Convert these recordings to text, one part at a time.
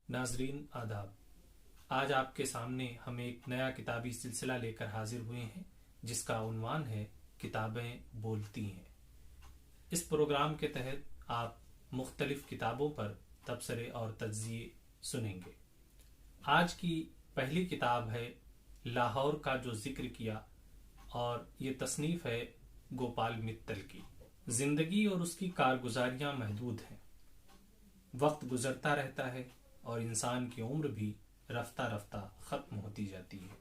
नाजरीन आदाब। आज आपके सामने हम एक नया किताबी सिलसिला लेकर हाजिर हुए हैं जिसका उन्वान है किताबें बोलती हैं। इस प्रोग्राम के तहत आप मुख्तलिफ किताबों पर तबसरे और तज्जिए सुनेंगे। आज की पहली किताब है लाहौर का जो जिक्र किया, और ये तसनीफ है गोपाल मित्तल की। जिंदगी और उसकी कारगुजारियां महदूद हैं, वक्त गुजरता रहता है और इंसान की उम्र भी रफ्ता रफ्ता खत्म होती जाती है।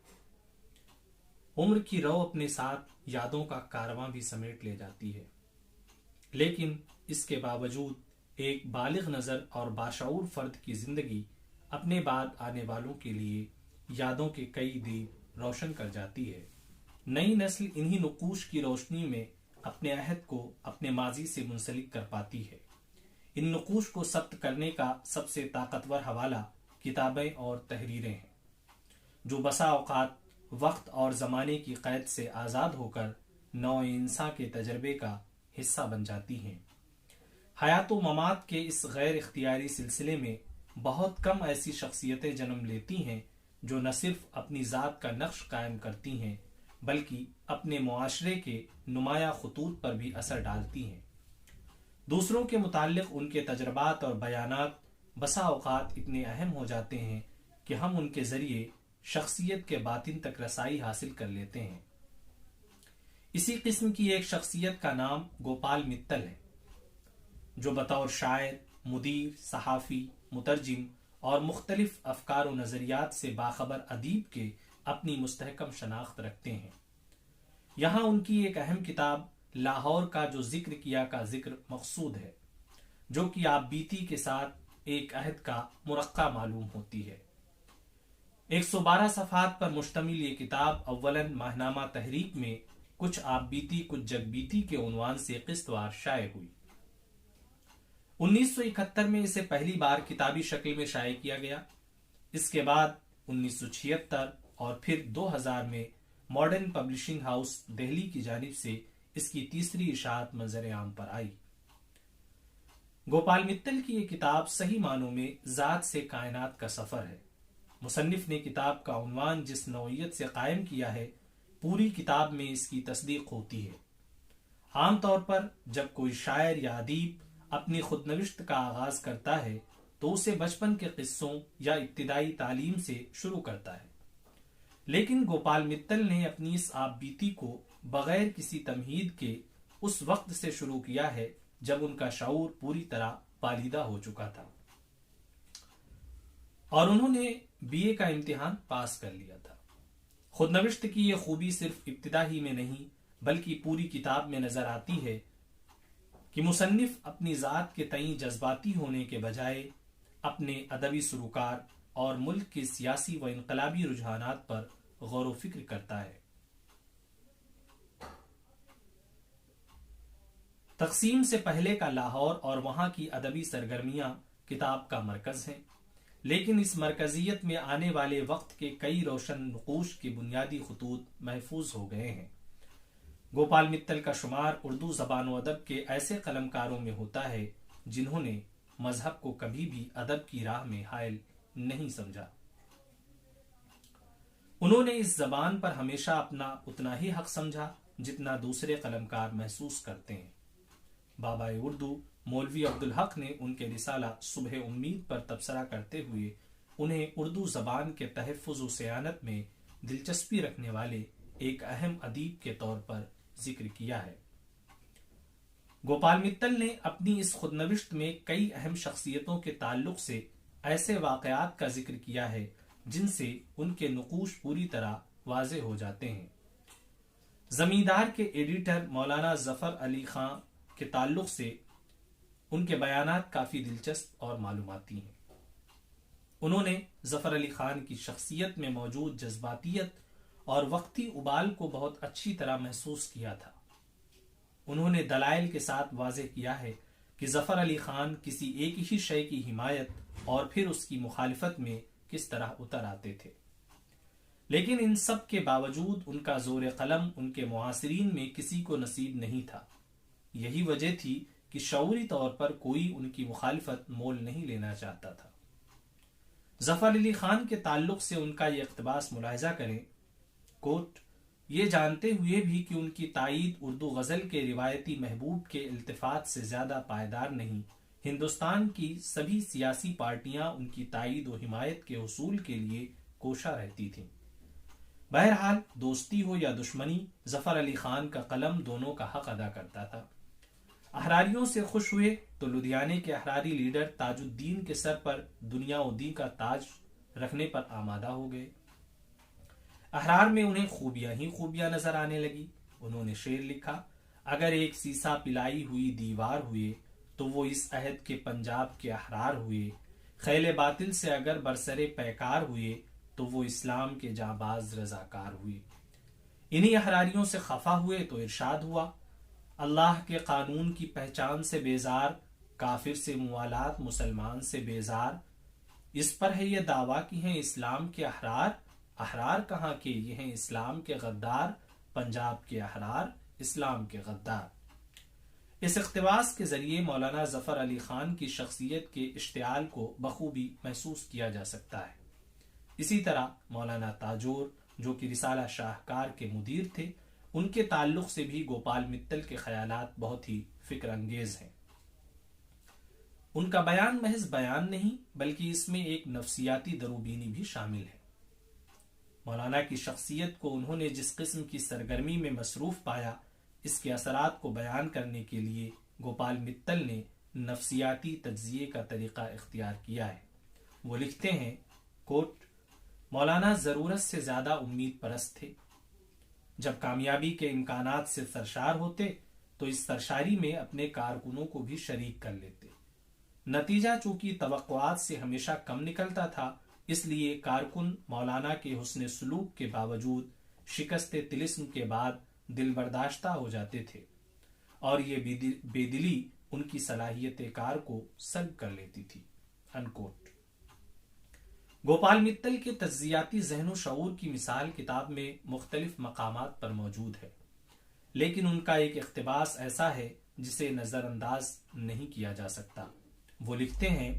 उम्र की रौ अपने साथ यादों का कारवां भी समेट ले जाती है, लेकिन इसके बावजूद एक बालिग नजर और बाशऊर फर्द की जिंदगी अपने बाद आने वालों के लिए यादों के कई दीप रोशन कर जाती है। नई नस्ल इन्हीं नुकूश की रोशनी में अपने अहद को अपने माजी से मुंसलिक कर पाती है। इन नुकूश को सब्त करने का सबसे ताकतवर हवाला किताबें और तहरीरें हैं, जो बसा औकात वक्त और ज़माने की कैद से आज़ाद होकर नौ इंसान के तजर्बे का हिस्सा बन जाती हैं। हयात व ममात के इस गैर इख्तियारी सिलसिले में बहुत कम ऐसी शख्सियतें जन्म लेती हैं जो न सिर्फ अपनी ज़ात का नक्श कायम करती हैं, बल्कि अपने मुआशरे के नुमाया खतूत पर भी असर डालती हैं। दूसरों के मुताल्लिक उनके तजर्बात और बयानात बसा औकात इतने अहम हो जाते हैं कि हम उनके जरिए शख्सियत के बातिन तक रसाई हासिल कर लेते हैं। इसी किस्म की एक शख्सियत का नाम गोपाल मित्तल है, जो बतौर शायर, मुदीर, सहाफ़ी, मुतरजिम और मुख्तलिफ अफकार व नज़रियात से बाखबर अदीब के अपनी मुस्तहकम शनाख्त रखते हैं। यहाँ उनकी एक अहम किताब लाहौर का जो जिक्र किया का जिक्र मकसूद है, जो कि आप बीती के साथ एक अहद का मुरक्का मालूम होती है। 112 सफ़हात पर मुश्तमिल ये किताब अव्वलन माहनामा तहरीक में कुछ आप बीती कुछ जग बीती के उन्वान से किस्तवार शाये हुई। 1971 में इसे पहली बार किताबी शक्ल में शाये किया गया। इसके बाद 1976 और फिर 2000 में मॉडर्न पब्लिशिंग हाउस दिल्ली की जानिब से इसकी तीसरी इशाअत मंजर आम पर आई। गोपाल मित्तल की ये किताब सही मानों में जात से कायनात का सफर है। मुसन्निफ ने किताब का उन्वान जिस नौइयत से कायम किया है, पूरी किताब में इसकी तस्दीक होती है। आमतौर पर जब कोई शायर या अदीब अपनी खुदनविश्त का आगाज करता है तो उसे बचपन के किस्सों या इब्तिदाई तालीम से शुरू करता है, लेकिन गोपाल मित्तल ने अपनी इस आप बीती को बगैर किसी तमहीद के उस वक्त से शुरू किया है जब उनका शऊर पूरी तरह पालीदा हो चुका था और उन्होंने बीए का इम्तिहान पास कर लिया था। खुदनविश्त की यह खूबी सिर्फ इब्तिदा ही में नहीं बल्कि पूरी किताब में नजर आती है कि मुसन्निफ अपनी जात के तई जज्बाती होने के बजाय अपने अदबी सरूकार और मुल्क के सियासी व इनकलाबी रुझानात पर गौर व फिक्र करता है। तकसीम से पहले का लाहौर और वहां की अदबी सरगर्मियां किताब का मरकज हैं, लेकिन इस मरकजियत में आने वाले वक्त के कई रोशन नुकूश के बुनियादी खतूत महफूज हो गए हैं। गोपाल मित्तल का शुमार उर्दू ज़बान व अदब के ऐसे कलमकारों में होता है जिन्होंने मजहब को कभी भी अदब की राह में हायल नहीं समझा। उन्होंने इस जबान पर हमेशा अपना उतना ही हक समझा जितना दूसरे कलमकार महसूस करते हैं। बाबा उर्दू मौलवी अब्दुल हक ने उनके रिसाला सुबह उम्मीद पर तबसरा करते हुए उन्हें उर्दू जबान के तहफ़्फ़ुज़ व सियानत में दिलचस्पी रखने वाले एक अहम अदीब के तौर पर जिक्र किया है। गोपाल मित्तल ने अपनी इस खुदनविश्त में कई अहम शख्सियतों के ताल्लुक से ऐसे वाक़यात का जिक्र किया है जिनसे उनके नुकूश पूरी तरह वाज़े हो जाते हैं। जमींदार के एडिटर मौलाना जफर अली खां के ताल्लुक से उनके बयानात काफी दिलचस्प और मालूमाती हैं। उन्होंने जफर अली खान की शख्सियत में मौजूद जज्बातियत और वक्ती उबाल को बहुत अच्छी तरह महसूस किया था। उन्होंने दलाइल के साथ वाज़ेह किया है कि जफर अली खान किसी एक ही शय की हिमायत और फिर उसकी मुखालिफत में किस तरह उतर आते थे, लेकिन इन सब के बावजूद उनका जोर कलम उनके मुआसिरीन में किसी को नसीब नहीं था। यही वजह थी कि शऊरी तौर पर कोई उनकी मुखालिफत मोल नहीं लेना चाहता था। जफर अली खान के ताल्लुक से उनका ये इक़्तिबास मुलाहिजा करें, कोट, ये जानते हुए भी कि उनकी तायीद उर्दू गज़ल के रिवायती महबूब के इल्तिफात से ज़्यादा पायदार नहीं, हिंदुस्तान की सभी सियासी पार्टियां उनकी तायीद व हिमायत के उसूल के लिए कोशा रहती थीं। बहरहाल दोस्ती हो या दुश्मनी, जफर अली खान का कलम दोनों का हक अदा करता था। अहरारियों से खुश हुए तो लुधियाने के अहरारी लीडर ताजुद्दीन के सर पर दुनिया उदी का ताज रखने पर आमादा हो गए। अहरार में उन्हें खूबियां ही खूबियां नजर आने लगी। उन्होंने शेर लिखा, अगर एक सीसा पिलाई हुई दीवार हुए तो वो इस अहद के पंजाब के अहरार हुए, खैले बातिल से अगर बरसरे पैकार हुए तो वो इस्लाम के जाबाज रजाकार हुए। इन्हीं अहरारियों से खफा हुए तो इरशाद हुआ, अल्लाह के कानून की पहचान से बेजार, काफिर से मुवालात मुसलमान से बेजार, इस पर है ये दावा कि हैं इस्लाम के अहरार, अहरार कहाँ के ये हैं इस्लाम के गद्दार, पंजाब के अहरार इस्लाम के गद्दार। इस इख्तिबास के जरिए मौलाना जफर अली खान की शख्सियत के इश्तियाल को बखूबी महसूस किया जा सकता है। इसी तरह मौलाना ताजोर, जो कि रिसाला शाहकार के मुदीर थे, उनके ताल्लुक से भी गोपाल मित्तल के ख्यालात बहुत ही फिक्र अंगेज हैं। उनका बयान महज बयान नहीं बल्कि इसमें एक नफ्सियाती दरूबीनी भी शामिल है। मौलाना की शख्सियत को उन्होंने जिस किस्म की सरगर्मी में मसरूफ पाया, इसके असरात को बयान करने के लिए गोपाल मित्तल ने नफ्सियाती तज्जिये का तरीका इख्तियार किया है। वो लिखते हैं, कोट, मौलाना जरूरत से ज्यादा उम्मीद परस्त थे। जब कामयाबी के इम्कानात से सरशार होते तो इस सरशारी में अपने कारकुनों को भी शरीक कर लेते। नतीजा चूंकि तवक्कुआत से हमेशा कम निकलता था, इसलिए कारकुन मौलाना के हुस्न सलूक के बावजूद शिकस्ते तिलिस्म के बाद दिल बर्दाश्ता हो जाते थे और ये बेदिली उनकी सलाहियत कार को सल्ब कर लेती थी। अनकोट। गोपाल मित्तल के तज्जियाती ज़हन व शऊर की मिसाल किताब में मुख्तलिफ मकामात पर मौजूद है, लेकिन उनका एक इख्तिबास ऐसा है जिसे नजरअंदाज नहीं किया जा सकता। वो लिखते हैं,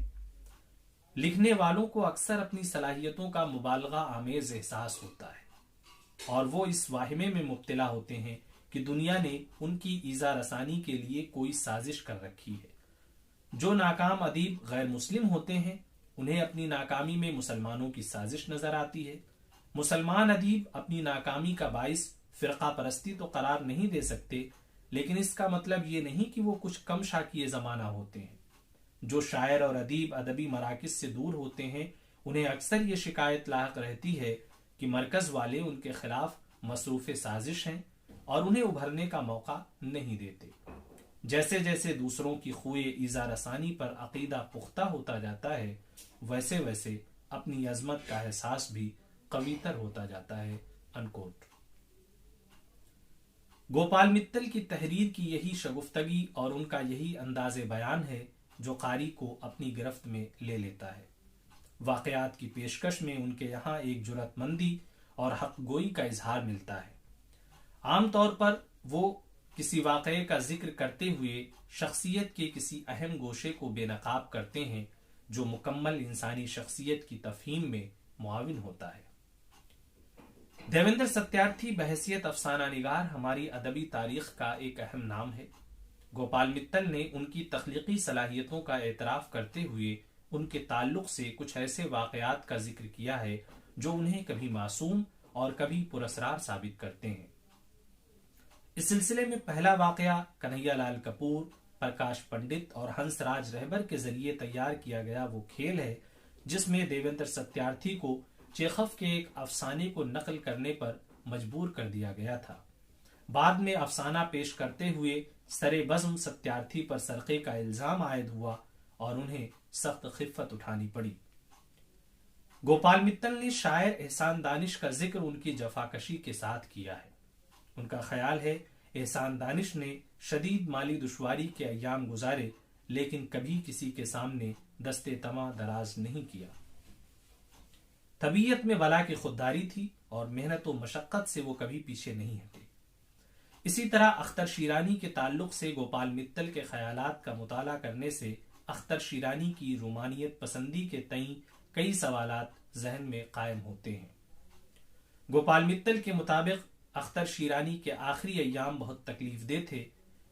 लिखने वालों को अक्सर अपनी सलाहियतों का मुबालगा आमेज एहसास होता है और वो इस वाहिमे में मुब्तला होते हैं कि दुनिया ने उनकी ईजा रसानी के लिए कोई साजिश कर रखी है। जो नाकाम अदीब गैर मुस्लिम होते हैं, उन्हें अपनी नाकामी में मुसलमानों की साजिश नजर आती है। मुसलमान अदीब अपनी नाकामी का बाइस फिरका परस्ती तो करार नहीं दे सकते, लेकिन इसका मतलब ये नहीं कि वो कुछ कम शाकिए जमाना होते हैं। जो शायर और अदीब अदबी मराकिज से दूर होते हैं, उन्हें अक्सर ये शिकायत लाहक रहती है कि मरकज वाले उनके खिलाफ मसरूफ साजिश हैं और उन्हें उभरने का मौका नहीं देते। जैसे जैसे दूसरों की खुए ईजा रसानी पर अकीदा पुख्ता होता जाता है, वैसे वैसे अपनी अजमत का एहसास भी कवीतर होता जाता है। अनकोट। गोपाल मित्तल की तहरीर की यही शगुफ्तगी और उनका यही अंदाज़े बयान है जो कारी को अपनी गिरफ्त में ले लेता है। वाकयात की पेशकश में उनके यहाँ एक जुरतमंदी और हक गोई का इजहार मिलता है। आमतौर पर वो किसी वाकये का जिक्र करते हुए शख्सियत के किसी अहम गोशे को बेनकाब करते हैं जो मुकम्मल इंसानी शख्सियत की तफहीम में मुआविन होता है। देवेंद्र सत्यार्थी बहसियत अफसाना निगार हमारी अदबी तारीख का एक अहम नाम है। गोपाल मित्तल ने उनकी तख्लीकी सलाहियतों का एतराफ करते हुए उनके ताल्लुक से कुछ ऐसे वाकयात का जिक्र किया है जो उन्हें कभी मासूम और कभी पुरस्रार साबित करते हैं। इस सिलसिले में पहला वाकया कन्हैयालाल कपूर, प्रकाश पंडित और हंसराज रहबर के जरिए तैयार किया गया वो खेल है जिसमें देवेंद्र सत्यार्थी को चेखव के एक अफसाने को नकल करने पर मजबूर कर दिया गया था। बाद में अफसाना पेश करते हुए सरे बज़्म सत्यार्थी पर सरक़े का इल्जाम आयद हुआ और उन्हें सख्त खिफ़त उठानी पड़ी। गोपाल मित्तल ने शायर एहसान दानिश का जिक्र उनकी जफाकशी के साथ किया है। उनका ख्याल है एहसान दानिश ने शदीद माली दुश्वारी के अय्याम गुजारे, लेकिन कभी किसी के सामने दस्ते तमा दराज नहीं किया। तबीयत में वला की खुददारी थी और मेहनत व मशक्कत से वो कभी पीछे नहीं हटे। इसी तरह अख्तर शीरानी के ताल्लुक से गोपाल मित्तल के ख्यालात का मुताला करने से अख्तर शीरानी की रोमानियत पसंदी के तई कई सवालात जहन में कायम होते हैं। गोपाल मित्तल के मुताबिक अख्तर शीरानी के आखिरी अय्याम बहुत तकलीफदेह थे।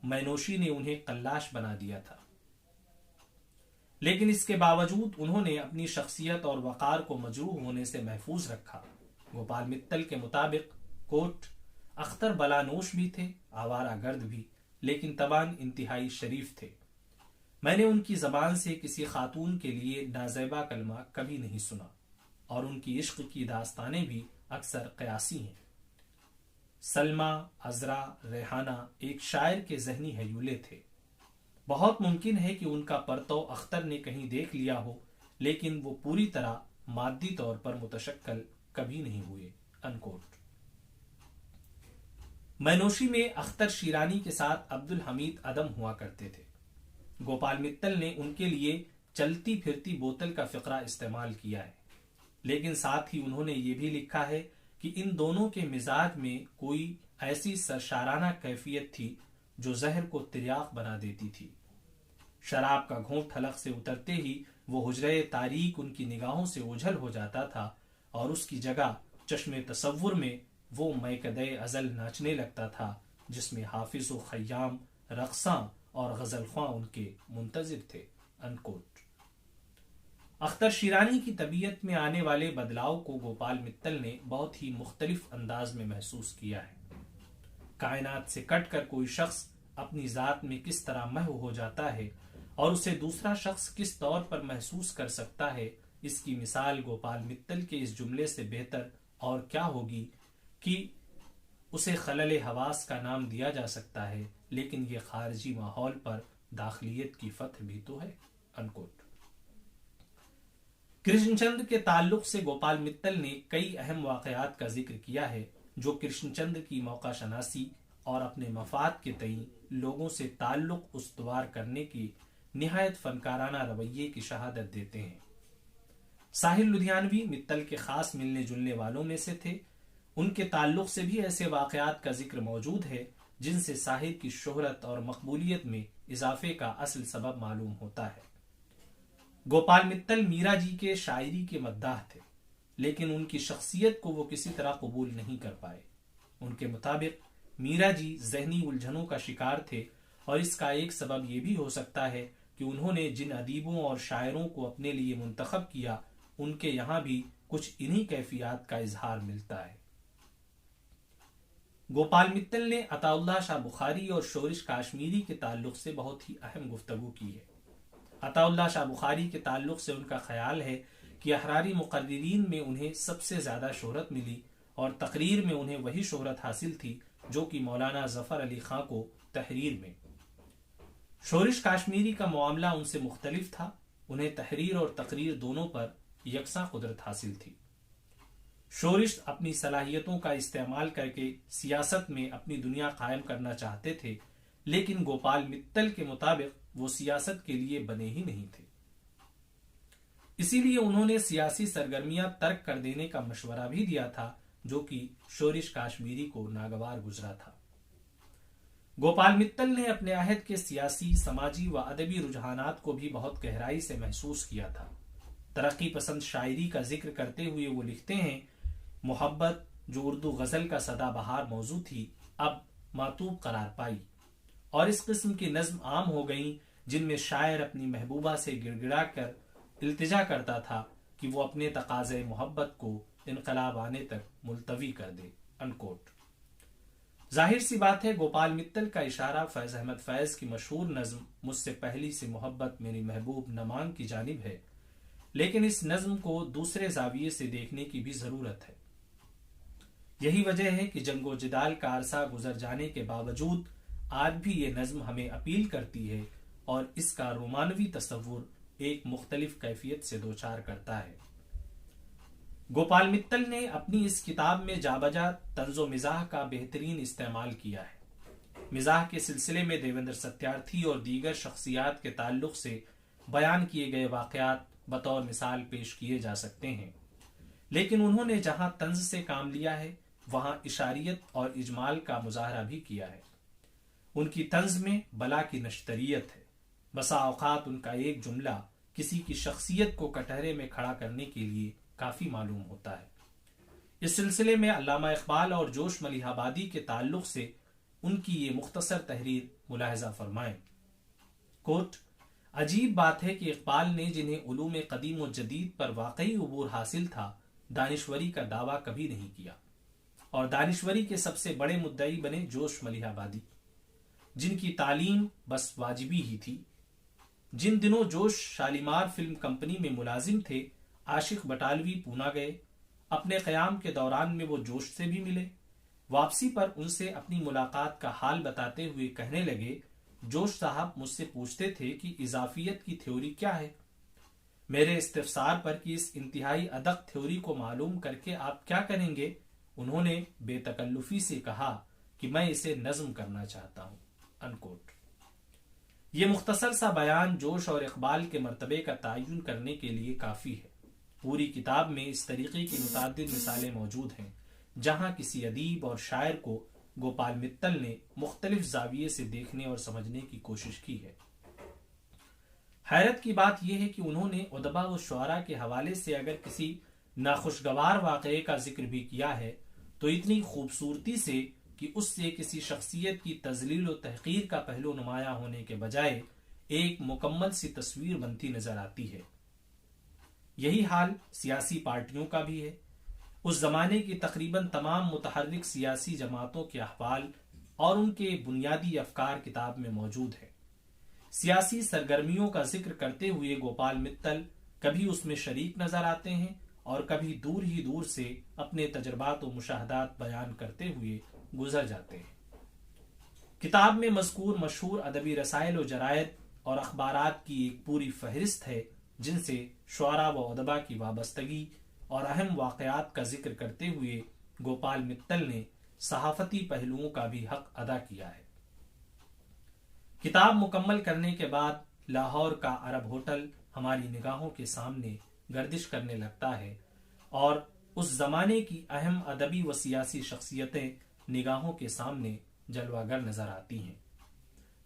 मैनोशी ने उन्हें कल्लाश बना दिया था, लेकिन इसके बावजूद उन्होंने अपनी शख्सियत और वकार को मजरूह होने से महफूज रखा। गोपाल मित्तल के मुताबिक कोट अख्तर बलानोश भी थे, आवारा गर्द भी, लेकिन तबान इंतहाई शरीफ थे। मैंने उनकी जबान से किसी खातून के लिए नाज़ेबा कलमा कभी नहीं सुना, और उनकी इश्क की दास्तानें भी अक्सर कयासी हैं। सलमा, अजरा, रेहाना एक शायर के जहनी हयूले थे। बहुत मुमकिन है कि उनका परतव अख्तर ने कहीं देख लिया हो, लेकिन वो पूरी तरह मादी तौर पर मुतशक्कल कभी नहीं हुए। अनकोट। मैनोशी में अख्तर शीरानी के साथ अब्दुल हमीद अदम हुआ करते थे। गोपाल मित्तल ने उनके लिए चलती फिरती बोतल का फिक्रा इस्तेमाल किया है, लेकिन साथ ही उन्होंने ये भी लिखा है कि इन दोनों के मिजाज में कोई ऐसी सरशाराना कैफियत थी जो जहर को तिर्याक बना देती थी। शराब का घूंट हलक से उतरते ही वो हुजरे तारीक उनकी निगाहों से ओझल हो जाता था, और उसकी जगह चश्मे तसव्वुर में वो मैकदे अजल नाचने लगता था, जिसमें हाफिज व खय्याम, रक्सां और गजलख्वां उनके मुंतजिर थे। अनकोट। अख्तर शीरानी की तबीयत में आने वाले बदलाव को गोपाल मित्तल ने बहुत ही मुख्तलिफ अंदाज में महसूस किया है। कायनात से कट कर कोई शख्स अपनी जात में किस तरह महव हो जाता है और उसे दूसरा शख्स किस तौर पर महसूस कर सकता है, इसकी मिसाल गोपाल मित्तल के इस जुमले से बेहतर और क्या होगी कि उसे खलल हवास का नाम दिया जा सकता है, लेकिन ये खारजी माहौल पर दाखिलियत की फतह भी तो है। अनकोट। कृष्णचंद्र के ताल्लुक से गोपाल मित्तल ने कई अहम वाकयात का जिक्र किया है, जो कृष्णचंद्र की मौका शनासी और अपने मफाद के तई लोगों से ताल्लुक उस्तवार करने की निहायत फनकाराना रवैये की शहादत देते हैं। साहिल लुधियानवी मित्तल के खास मिलने जुलने वालों में से थे। उनके ताल्लुक से भी ऐसे वाकयात का जिक्र मौजूद है जिनसे साहिर की शोहरत और मकबूलियत में इजाफे का असल सबब मालूम होता है। गोपाल मित्तल मीरा जी के शायरी के मद्दाह थे, लेकिन उनकी शख्सियत को वो किसी तरह कबूल नहीं कर पाए। उनके मुताबिक मीरा जी जहनी उलझनों का शिकार थे, और इसका एक सबब यह भी हो सकता है कि उन्होंने जिन अदीबों और शायरों को अपने लिए मुंतखब किया, उनके यहाँ भी कुछ इन्हीं कैफियत का इजहार मिलता है। गोपाल मित्तल ने अताउल्लाह शाह बुखारी और शोरिश काश्मीरी के ताल्लुक से बहुत ही अहम गुफ्तगू की है। अताउल्लाह शाह बुखारी के ताल्लुक से उनका ख्याल है कि अहरारी मुकर्रिरीन में उन्हें सबसे ज्यादा शोहरत मिली, और तकरीर में उन्हें वही शोहरत हासिल थी जो कि मौलाना जफर अली खां को तहरीर में। शोरिश काश्मीरी का मामला उनसे मुख्तलिफ था। उन्हें तहरीर और तकरीर दोनों पर यकसा कुदरत हासिल थी। शोरिश अपनी सलाहियतों का इस्तेमाल करके सियासत में अपनी दुनिया कायम करना चाहते थे, लेकिन गोपाल मित्तल के मुताबिक वो सियासत के लिए बने ही नहीं थे। इसीलिए उन्होंने सियासी सरगर्मियां तर्क कर देने का मशवरा भी दिया था, जो कि शोरिश काश्मीरी को नागवार गुजरा था। गोपाल मित्तल ने अपने अहद के सियासी, समाजी व अदबी रुझानात को भी बहुत गहराई से महसूस किया था। तरक्की पसंद शायरी का जिक्र करते हुए वो लिखते हैं, मोहब्बत जो उर्दू गजल का सदाबहार मौजू थी, अब मातूब करार पाई, और इस किस्म की नज्म आम हो गई जिनमें शायर अपनी महबूबा से गिड़गिड़ा कर इल्तिजा करता था कि वो अपने तकाज़े मोहब्बत को इनकलाब आने तक मुलतवी कर दे। अनकोट। जाहिर सी बात है, गोपाल मित्तल का इशारा फैज अहमद फैज की मशहूर नज्म मुझसे पहली से मोहब्बत मेरी महबूब नमांग की जानिब है, लेकिन इस नज्म को दूसरे जाविये से देखने की भी जरूरत है। यही वजह है कि जंगो जिदाल का अरसा गुजर जाने के बावजूद आज भी ये नज्म हमें अपील करती है, और इसका रोमानवी तस्वुर एक मुख्तलिफ कैफियत से दोचार करता है। गोपाल मित्तल ने अपनी इस किताब में जाबजा तंजो मिजाह का बेहतरीन इस्तेमाल किया है। मिजाह के सिलसिले में देवेंद्र सत्यार्थी और दीगर शख्सियात के ताल्लुक से बयान किए गए वाकयात बतौर मिसाल पेश किए जा सकते हैं, लेकिन उन्होंने जहां तंज से काम लिया है, वहां इशारियत और इजमाल का मुजाहरा भी किया है। उनकी तंज में बला की नश्तरियत है। बसा औकात उनका एक जुमला किसी की शख्सियत को कटहरे में खड़ा करने के लिए काफी मालूम होता है। इस सिलसिले में अल्लामा इकबाल और जोश मलिहाबादी के ताल्लुक से उनकी ये मुख्तसर तहरीर मुलाहजा फरमाएं। कोट, अजीब बात है कि इकबाल ने जिन्हें उलूम कदीम व जदीद पर वाकई उबूर हासिल था, दानिश्वरी का दावा कभी नहीं किया, और दानिश्वरी के सबसे बड़े मुद्दई बने जोश मलिहाबादी, जिनकी तालीम बस वाजिबी ही थी। जिन दिनों जोश शालीमार फिल्म कंपनी में मुलाजिम थे, आशिक बटालवी पूना गए। अपने क़याम के दौरान में वो जोश से भी मिले। वापसी पर उनसे अपनी मुलाकात का हाल बताते हुए कहने लगे, जोश साहब मुझसे पूछते थे कि इजाफियत की थ्योरी क्या है। मेरे इस्तिफसार पर कि इस इंतहाई अदक थ्योरी को मालूम करके आप क्या करेंगे, उन्होंने बेतकल्लुफी से कहा कि मैं इसे नज्म करना चाहता हूं। अनकोट। ये मुख्तसर सा बयान जोश और इकबाल के मर्तबे का तयन करने के लिए काफी है। पूरी किताब में इस तरीके की मुतादिद मिसालें मौजूद हैं जहां किसी अदीब और शायर को गोपाल मित्तल ने मुख्तलिफ जाविये से देखने और समझने की कोशिश की है। हैरत की बात यह है कि उन्होंने उदबा व शुअरा के हवाले से अगर किसी नाखुशगवार वाक़ये का जिक्र भी किया है तो इतनी खूबसूरती से कि उससे किसी शख्सियत की तजलील व तहकीर का पहलू नुमाया होने के बजाय एक मुकम्मल सी तस्वीर बनती नजर आती है। यही हाल सियासी पार्टियों का भी है। उस जमाने की तकरीबन तमाम मुतहर्रिक सियासी जमातों के अहवाल और उनके बुनियादी अफकार किताब में मौजूद है। सियासी सरगर्मियों का जिक्र करते हुए गोपाल मित्तल कभी उसमें शरीक नजर आते हैं और कभी दूर ही दूर से अपने तजर्बात व मुशाहदात बयान करते हुए गुजर जाते हैं। किताब में मज़कूर मशहूर अदबी रसाइल व जरायद और अखबारात की एक पूरी फहरिस्त है जिनसे शुअरा व उदबा की वाबस्तगी और अहम वाक़यात का जिक्र करते हुए गोपाल मित्तल ने सहाफती पहलुओं का भी हक अदा किया है। किताब मुकम्मल करने के बाद लाहौर का अरब होटल हमारी निगाहों के सामने गर्दिश करने लगता है और उस जमाने की अहम अदबी व सियासी शख्सियतें निगाहों के सामने जलवागर नजर आती हैं।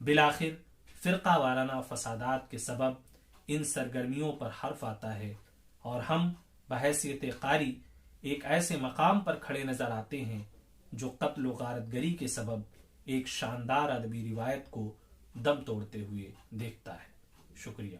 बिलाखिर फिरका वाराना फसादात के सबब इन सरगर्मियों पर हर्फ आता है और हम बहैसियत कारी एक ऐसे मकाम पर खड़े नजर आते हैं जो कत्ल व गारतगरी के सबब एक शानदार अदबी रिवायत को दम तोड़ते हुए देखता है। शुक्रिया।